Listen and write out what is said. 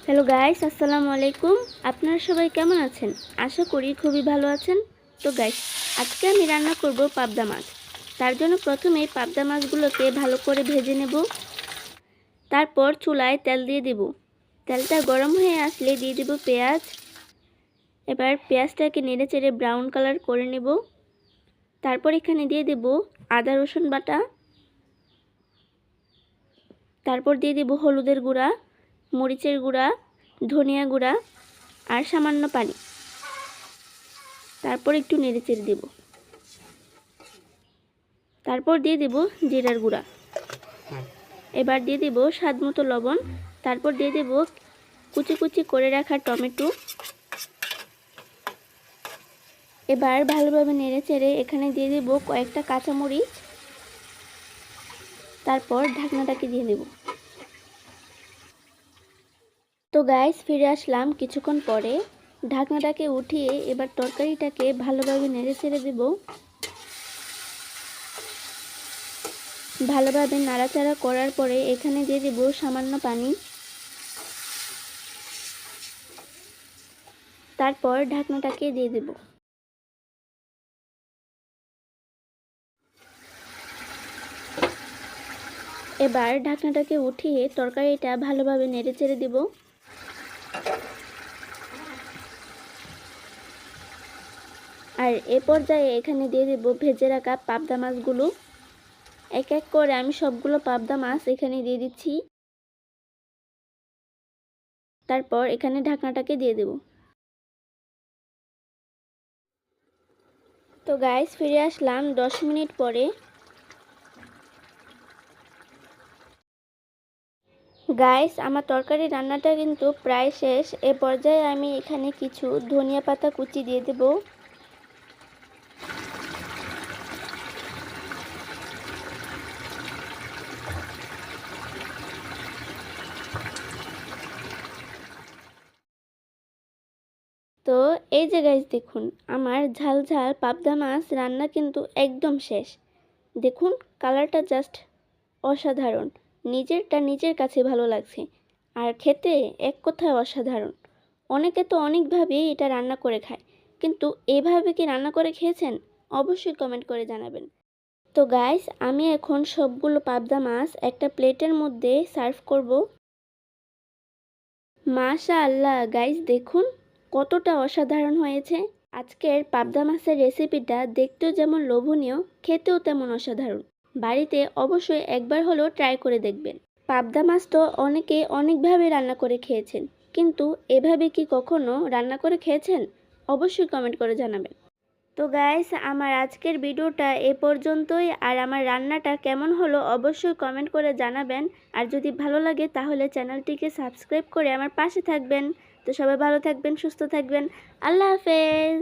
Hello guys, আসসালামু আলাইকুম। আপনারা সবাই কেমন আছেন? আশা করি খুবই ভালো আছেন। তো গাইস, আজকে আমি রান্না করব পাবদা মাছ। তার জন্য প্রথমে পাবদা মাছগুলোকে ভালো করে ভেজে নেব। তারপর চুলায় তেল দিয়ে দেব। তেলটা গরম হয়ে আসলে দিয়ে দেব পেঁয়াজ। এবার পেঁয়াজটাকে নেড়েচেড়ে ব্রাউন কালার করে নেব। তারপর এখানে দিয়ে দেব আদা রসুন বাটা। তারপর দিয়ে দেব হলুদের গুঁড়া, মরিচের গুঁড়া, ধনিয়া গুঁড়া আর সামান্য পানি। তারপর একটু নেড়েচেড়ে দেব। তারপর দিয়ে দেব জিরার গুঁড়া। এবার দিয়ে দেব স্বাদ মতো লবণ। তারপর দিয়ে দেব কুচি কুচি করে রাখা টমেটো। এবার ভালোভাবে নেড়েচেড়ে এখানে দিয়ে দেব কয়েকটা কাঁচামরিচ। তারপর ঢাকনাটাকে দিয়ে দেব। তো গাইস, ফিরে আসলাম কিছুক্ষণ পরে। ঢাকনাটাকে উঠিয়ে এবার তরকারিটাকে ভালোভাবে নেড়েচেড়ে দেব। ভালোভাবে নাড়াচাড়া করার পরে এখানে দিয়ে দেব সামান্য পানি। তারপর ঢাকনাটাকে দিয়ে দেব। এবার ঢাকনাটাকে উঠিয়ে তরকারিটা ভালোভাবে নেড়েচেড়ে দেব। আর এ পর্যায়ে এখানে দিয়ে দেব ভেজে রাখা পাবদা মাছগুলো। এক এক করে আমি সবগুলো পাবদা মাছ এখানে দিয়ে দিচ্ছি। তারপর এখানে ঢাকনাটাকে দিয়ে দেব। তো গাইস, ফিরে আসলাম 10 মিনিট পরে। গাইস, আমার তরকারি রান্নাটা কিন্তু প্রায় শেষ। এ পর্যায়ে আমি এখানে কিছু ধনিয়া পাতা কুচি দিয়ে দেব। তো এই যে গাইস, দেখুন আমার ঝাল ঝাল পাবদা মাছ রান্না কিন্তু একদম শেষ। দেখুন কালারটা জাস্ট অসাধারণ। নিজেরটা নিজের কাছে ভালো লাগছে, আর খেতে এক কথায় অসাধারণ। অনেকে তো অনেকভাবেই এটা রান্না করে খায়, কিন্তু এভাবে কি রান্না করে খেয়েছেন? অবশ্যই কমেন্ট করে জানাবেন। তো গাইস, আমি এখন সবগুলো পাবদা মাছ একটা প্লেটের মধ্যে সার্ভ করব। মাশাআল্লাহ গাইস, দেখুন কতটা অসাধারণ হয়েছে। আজকের পাবদা মাছের রেসিপিটা দেখতেও যেমন লোভনীয়, খেতেও তেমন অসাধারণ। বাড়িতে অবশ্যই একবার হলেও ট্রাই করে দেখবেন। পাবদা মাছ তো অনেকে অনেকভাবে রান্না করে খেয়েছেন, কিন্তু এভাবে কি কখনো রান্না করে খেয়েছেন? অবশ্যই কমেন্ট করে জানাবেন। তো গাইস, আমার আজকের ভিডিওটা এ পর্যন্তই। আর আমার রান্নাটা কেমন হলো অবশ্যই কমেন্ট করে জানাবেন। আর যদি ভালো লাগে তাহলে চ্যানেলটিকে সাবস্ক্রাইব করে আমার পাশে থাকবেন। তো সবাই ভালো থাকবেন, সুস্থ থাকবেন। আল্লাহ হাফেজ।